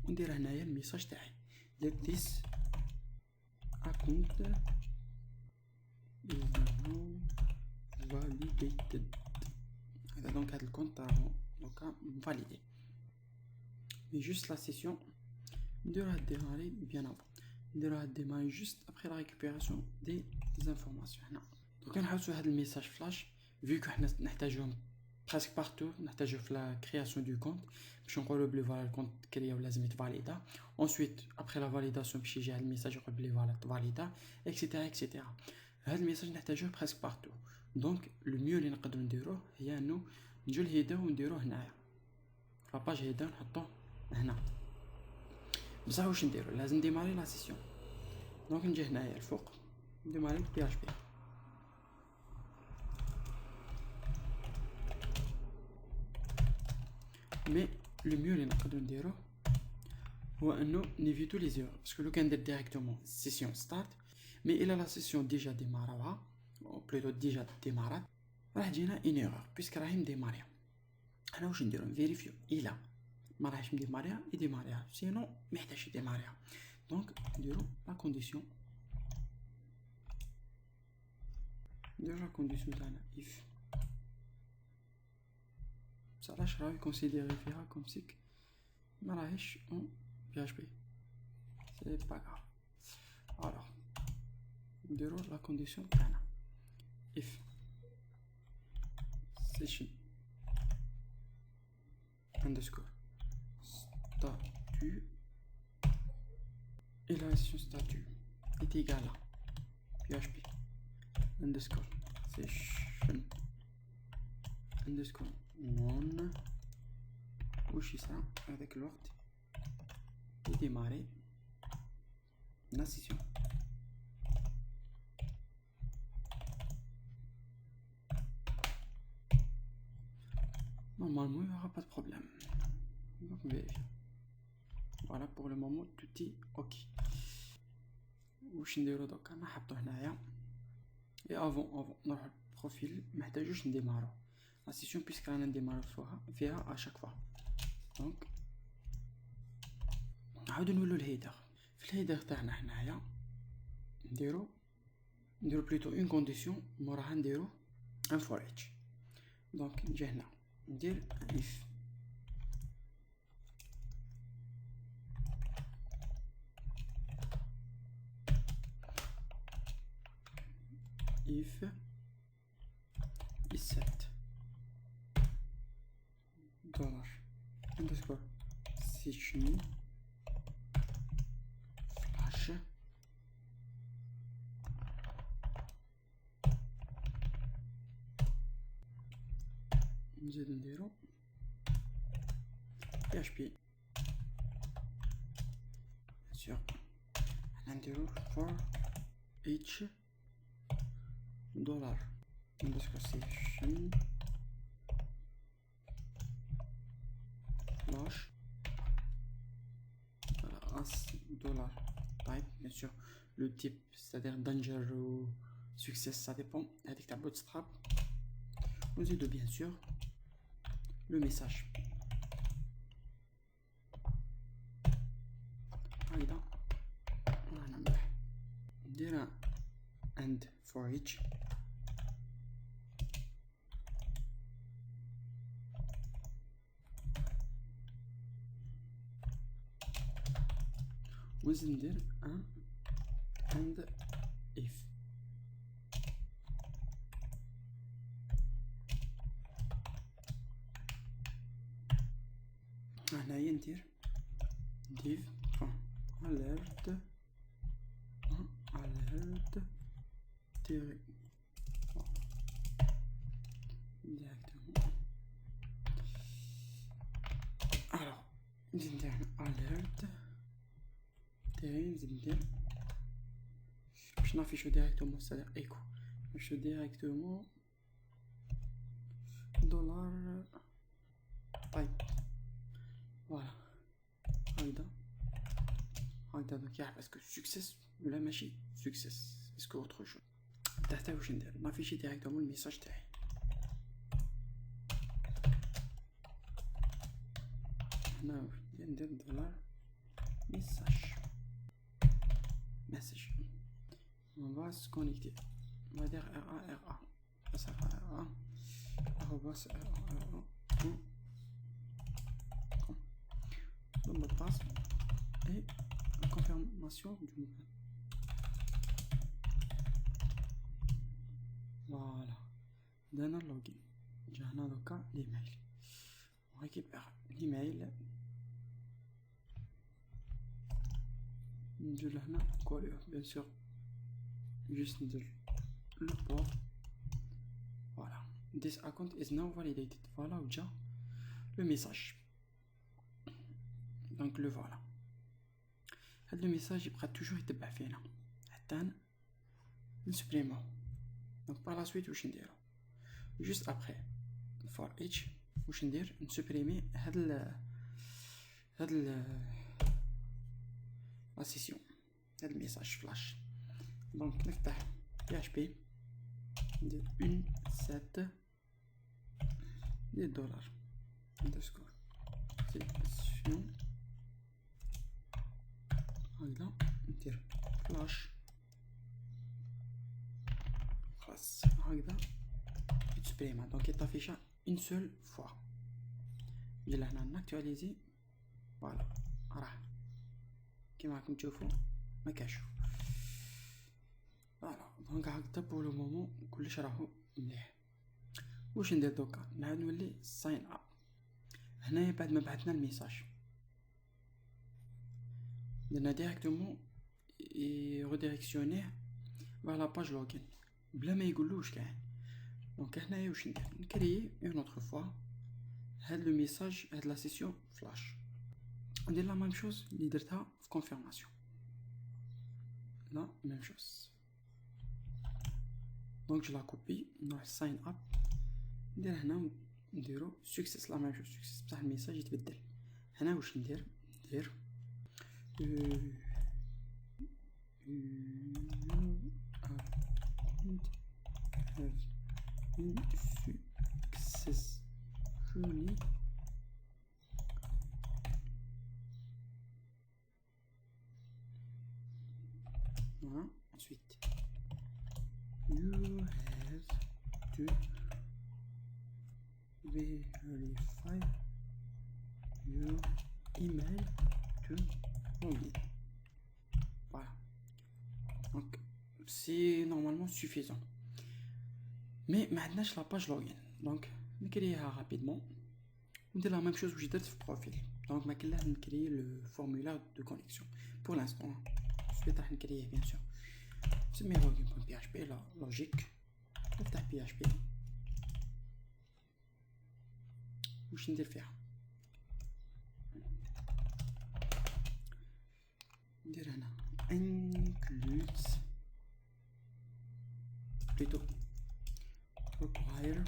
وندير هنايا الميساج تاعي ندير this account is now validated. هذا دونك هاد الكونت راهو دوكا فاليدي. مي جوست لا سيسيون نديروها ديماري بيان افون. نديروها ديماري جوست ابري لا ريكوبيراسيون دي زانفورماسيون. هنا دوكا نحوسو هاد الميساج فلاش فيو كو حنا نحتاجوهم بريسك بارتو. نحتاجو في لا كرياسيون دو كونت باش نقولو بلي فوالا الكونت كريا ولازم يتفاليدا. انسويت ابري لا فاليداسيون باش يجي هاد الميساج يقول بلي فوالا تفاليدا اكسيتيرا اكسيتيرا. هاد الميساج نحتاجوه بريسك بارتو. دونك لو ميو اللي نقدروا نديروه هي انه نجو لهيدا ونديروه هنايا في لاباج هيدا نحطوه هنا. بصح واش نديرو لازم نديماري لا سيسيون. دونك نجي هنايا الفوق نديماري بي اش بي. مي لو ميو اللي نقدروا نديروه هو انه نيفيتو لي زيرو باسكو لو كان ندير ديريكتومون سيسيون ستارت مي الى لا سيسيون ديجا ديماراوها او بلوتو ديجا ديمارات راح تجينا اون ايرور بيسك راهي مديماريا. حنا واش نديرو نفيريفيو الى ما راهش مديماريا يديماريها سينو ما يحتاجش يديماريها. دونك نديرو لا كونديسيون نديرو لا كونديسيون تاعنا اف بصح علاش راهي كونسيديري فيها كوم سيك ما راهيش اون بي اش بي سي با غاف. الوغ نديرو لا كونديسيون تاعنا اف session underscore statut et la session statut est égale à php underscore session underscore non وش يصير avec الوقت يديماري la session. Normalement, il n'y aura pas de problème. Donc, vérifier. Voilà, pour le moment, tout est OK. واش نديرو دوكا نحطو هنايا اي افون نروح البروفيل محتاجوش نديمارو لا سيسيون بيسك رانا نديمارو فيها اشاك فوا. دونك نعاودو نولو الهيدر. في الهيدر تاعنا هنايا نديرو بلوتو اون كونديسيون موراها نديرو ان فور اتش. دونك نجي هنا ندير if is set dollar underscore session flash نزيدو نديرو PHP sur حنا نديرو for each dollar underscore session flash as dollar type bien sûr le type c'est-à-dire danger ou success ça dépend avec ta bootstrap. نزيدو bien sûr le message هكذا رانا مليح. ندير and for each ونزيد ندير and if هنايا ندير div alert directement. Alors ندير alert ندير باش نافيشو ديريكتومون سالير ايكو نمشيو ديريكتومون دولار. طيب فوالا هكذا دوك يعرف اسكو سكسيس ولا ماشي سكسيس اسكو اوتر شو. تحتاج واش ندير نافيشي ديريكتومون الميساج تاعي. هنا ندير دولار message. On va se connecter. On va dire RA. Ça va RA. Arrobas RA. Le mot de passe et la confirmation du mot. Voilà. Donne un login. J'ai un avocat l'email. On récupère l'email. ندير لهنا كوليو بيان سور جوست ندير لو بور. فوالا this account is now validated. فوالا وجا لو ميساج. دونك لو فوالا هاد لو ميساج يبقى توجور يتبع فينا حتى نسبريمو. دونك باغ لا سويت واش نديرو جوست ابخي فور اتش واش ندير نسبريمي هاد لا سيسيون هاد الميساج فلاش. دونك نفتح PHP ندير اون سات دي دولار اندرسكور سيسيون هكذا ندير فلاش خلاص هكذا تسبريما. دونك يطافيشا اون سول فوا. نجي لهنا ناكتواليزي فوالا راه كيما راكم تشوفوا ما كاش. فوالا دونك هكذا بور لو مومون كلش راهو مليح. واش ندير دوكا نعاود نولي ساين اب. هنايا بعد ما بعثنا الميساج درنا ديريكتومون ريديريكسيونيه vers la page login بلا ما يقولوش كاع. دونك هنايا واش ندير نكريي اون اوتر فوا هاد لو ميساج هاد لا سيسيون فلاش. ندير لا ميم شوز اللي درتها في كونفيرماسيون. لا ميم شوز. دونك جو لا كوبي نروح ساين اب ندير هنا نديرو سكسيس. لا ميم شوز سكسيس بصح الميساج يتبدل. هنا واش ندير successfully voilà. Ensuite you have to verify your email to login. Voilà. Donc c'est normalement suffisant. Mais maintenant je la page login. Donc نكريها rapidement. ندير la même chose que j'ai درت في profil. Donc ما كاين لا نكري le formulaire de connexion. Pour l'instant سويت راح نكريه bien sûr. نسميه login.php لا logique. نفتح PHP. واش ندير فيها ندير هنا includes plutôt require.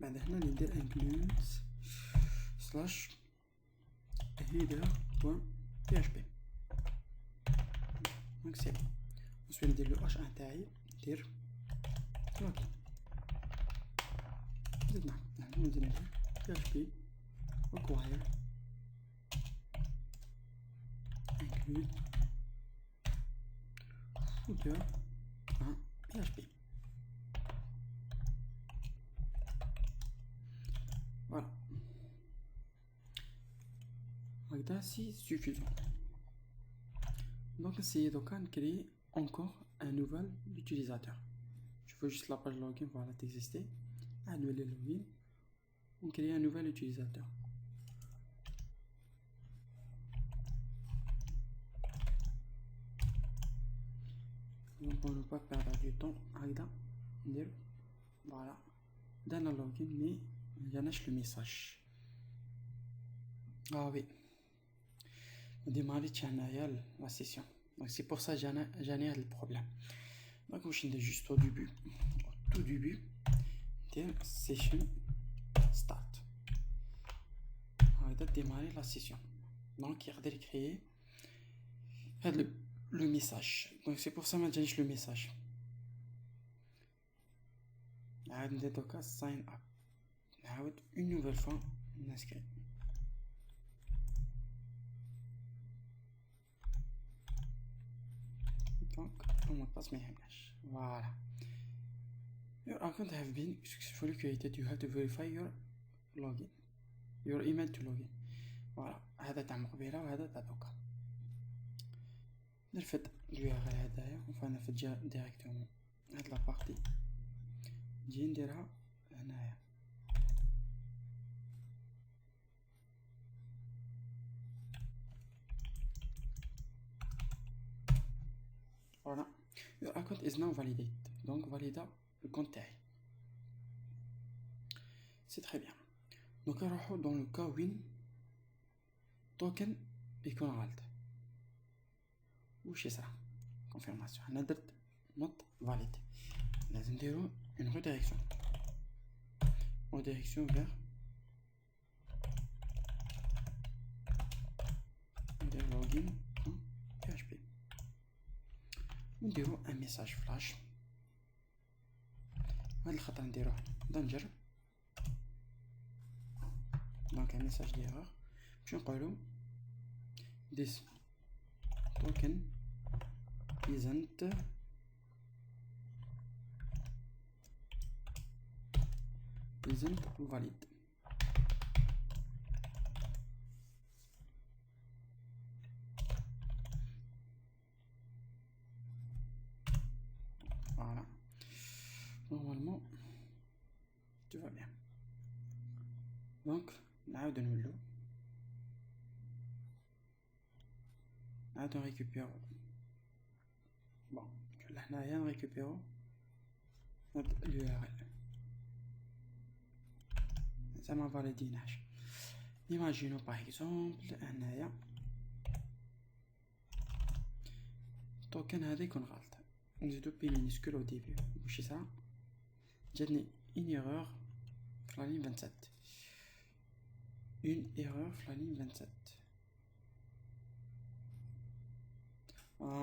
بعد هنا ندير includes slash header.php. دونك سي بون. ensuite ندير لو h1 تاعي ندير login. زدنا ندير php require include footer PHP. Voilà. هكذا c'est suffisant. Donc essayez de créer encore un nouvel utilisateur. Je veux juste la page login, voilà, d'exister. Annuler le login. On crée un nouvel utilisateur. Donc pour ne pas perdre du temps, هكذا ندير voilà درنا لوغين مي مجاناش لو ميساج. وي ديماريتش هنايا لا سيسيون. دونك سي بور سا جاني هاد البروبليم. دونك واش ندير جوست au début ندير سيشن ستارت. هادا ديماري لا سيسيون. دونك يقدر يكريي هاد لو ميساج. دونك سي بور سا ما جانيش لو ميساج. نعاود ندير دوكا ساين اب. نعاود اون نوفيل فوا نسكري. دونك المود باس ما يهمناش. فوالا. Your account have been successfully created. You have to verify your login. Your email to login. فوالا. هذا تاع مقبيلة وهذا تاع دوكا. نرفد الURL هدايا ونفد ديريكتومون هاد لابارتي نجي نديرها هنايا. فوالا. Your account is now validated. Donc valida le compte تاعي. C'est très bien. Donc نروحو dans le cas win token يكون غلط. وش يصرى confirmation. أنا درت not valid. لازم نديرو une redirection vers login.php. ونديرو ان ميساج فلاش. هاد الخطرة نديروه دنجر. دونك ان ميساج ديرور باش نقولو this token isn't valid. Voilà. Normalement, tout va bien. Donc, نعاود نولو. نعاود نريكوبيرو. بون لهنايا نريكوبيرو هاد الURL. زعما فاليديناش. ايماجينو باغ اكزومبل هنايا التوكن هذا يكون غلط. نزيدو بي مينيسكول او ديبي. واش يصرى؟ جاتني اون ايرور في لا لين 27. اون ايرور في لا لين 27.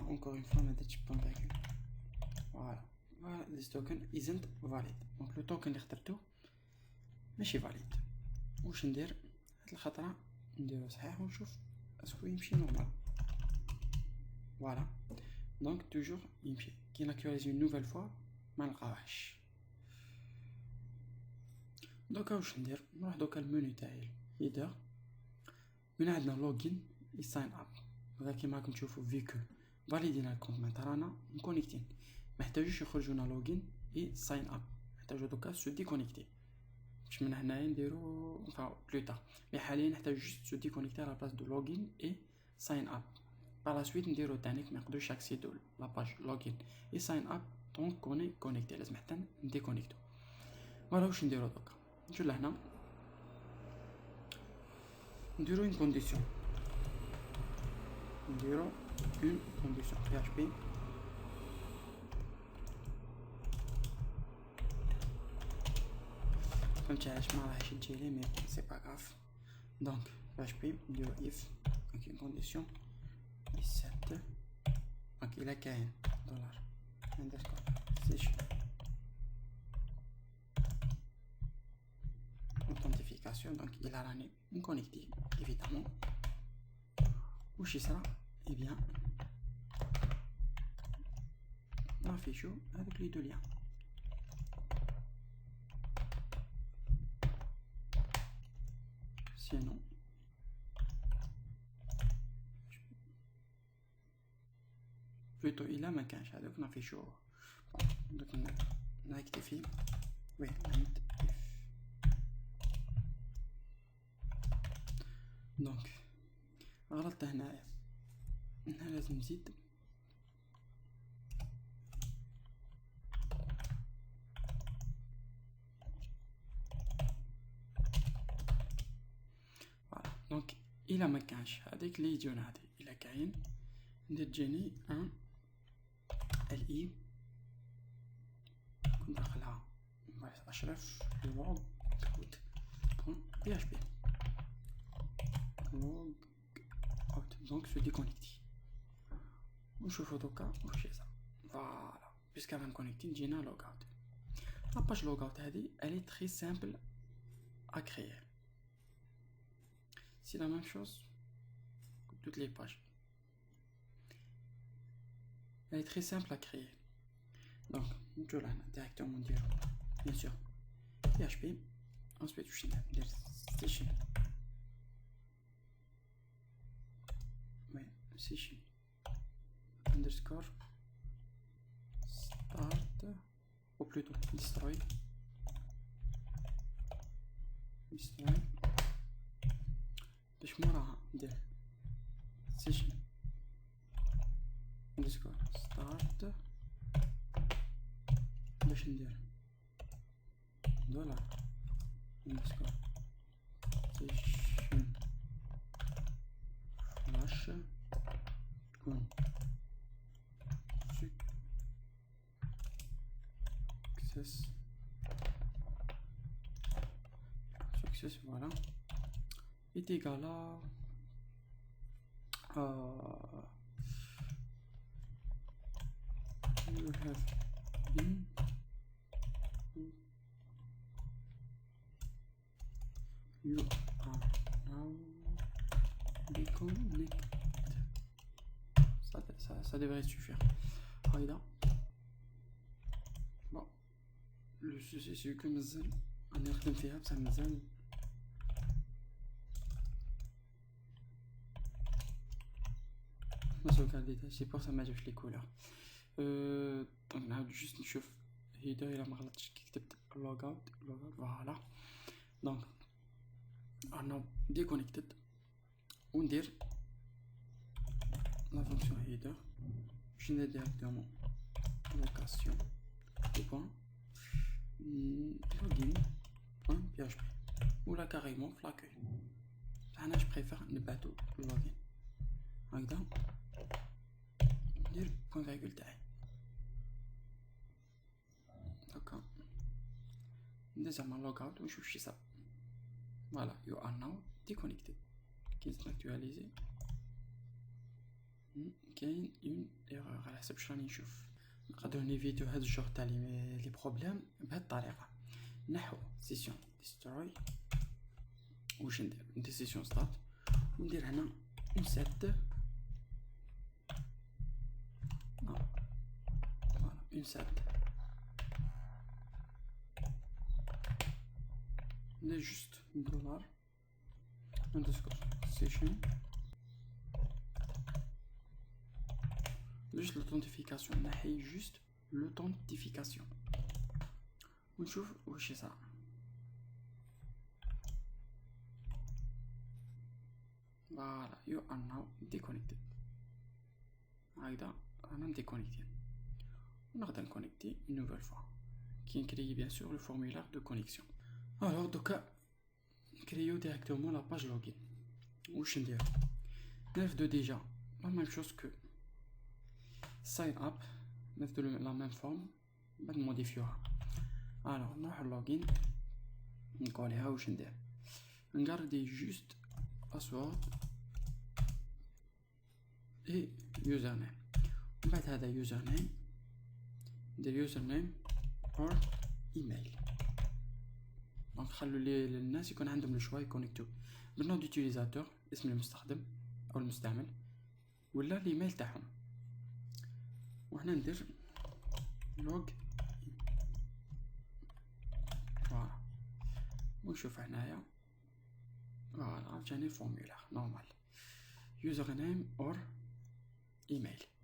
encore une fois ما درتش بوان فيرغول. فوالا. this token isn't valid. دونك لو توكن اللي اخترتو ماشي فاليد. واش ندير هاد الخطره؟ نديرو صحيح ونشوف اسكو يمشي نورمال. فوالا. دونك توجور يمشي. كي ناكtualize اون نوفيل فوا ما نلقاوهش. دوكا واش ندير؟ نروح دوكا المنيو تاعي هيدر. من عندنا لوغين اي ساين اب. هذا كيما راكم تشوفوا فيكو فاليدينا الكونت معناتها رانا مكونيكتين. محتاجوش يخرجونا لوغين اي ساين اب. نحتاجو دوكا سو ديكونيكتي. باش من هنايا نديرو enfin plus tard. مي حاليا نحتاج جوست سو ديكونيكتي على بلاص دو لوغين اي ساين اب. par la suite نديرو تاني ما يقدروش ياكسيدو لا باج لوغين اي ساين اب دونك كوني كونيكتي. لازم حتى نديكونيكتو. فوالا واش نديرو دوكا؟ نجو لهنا نديرو اون كونديسيون. نديرو اون كونديسيون PHP فهمتي علاش ما راهش تجيلي مي سي با غاف. دونك PHP نديرو if دونك اون كونديسيون set دونك الا كاين دولار اندرسكور سيشن authentification. دونك الا راني مكونيكتي évidemment واش يصرى؟ اي بيان نافيشو هذوك لي دو ليان. سينو بلوتو الا ما كانش هذوك نافيشو. دوك نكتفي وي نمت دونك غلطت هنايا. هنا لازم نزيد دونك الا ما كانش هذيك اللي يجيونا هذه الا كاين ندير جيني ان الاي ندخلها اشرف لوغ اوت بوان بي اش بي لوغ اوت دونك سو ديكونيكتي ونشوفو دوكا واش يصرا فوالا بيسكا راه مكونيكتي نجينا لوغ اوت لاباج لوغ اوت هذه الي تري سامبل ا كريير سي لا ميم شوز toutes les pages. Elle est très simple à créer. Donc, nous allons directement dire, bien sûr, PHP. Ensuite, je vais dire session. Oui, session. Underscore start, ou plutôt destroy. Destroy. باش موراها ندير session underscore start باش ندير دولار underscore session flash تكون success voilà est égal à you have been you are now reconnected. Ça devrait suffire. Regarde. Bon, le souci c'est que مازال انا نخدم فيها بصح مازال c'est pour ça ما جابش لي كولور. دونك نعاود جوست نشوف هيدا الا ما غلطتش كي كتبت لوغ اوت فوالا. دونك انا ديكونيكتد وندير لا فونكسيون هيدا باش ندير ديريكتومون لوكاسيون بوان لوغين بوان بي اش بي ولا كاريمون في لاكوي. انا جو بريفير نبعثو لوغين هكذا ندير بوان فيرغول تاعي هكا ندير زعما لوغ اوت ونشوف شي صاب. فوالا يو ار ناو ديكونيكتد. كي نزيد ناكتواليزي كاين اون ايرور على حسب واش راني نشوف. نقدروا نيفيتو هاد الجور تاع لي بروبليم بهاد الطريقه. نحو سيسيون ديستروي واش ندير سيسيون ستارت وندير هنا نسيت une set de juste dollar underscore session juste l'authentification نحي juste l'authentification ونشوف واش يصرا. فوالا you are now deconnected. هكذا رانا مديكونيكتين ونقدر نكونيكتي une nouvelle fois qui crée bien sûr le formulaire de connexion. Alors دوكا نكريو directement la page login. واش ندير نرفدو ديجا la même chose que sign up نرفدو la même forme بعد نموديفيوها. alors نروح login نكوليها واش ندير نغاردي juste password et username. بعد هذا username ندير username or email. دونك خلو للناس يكون عندهم لو شوا يكونيكتو بالنوم ديوتيليزاتور اسم المستخدم او المستعمل ولا الايميل تاعهم. وهنا ندير log فوالا ونشوف هنايا فوالا جاني الفورمولار نورمال username or email.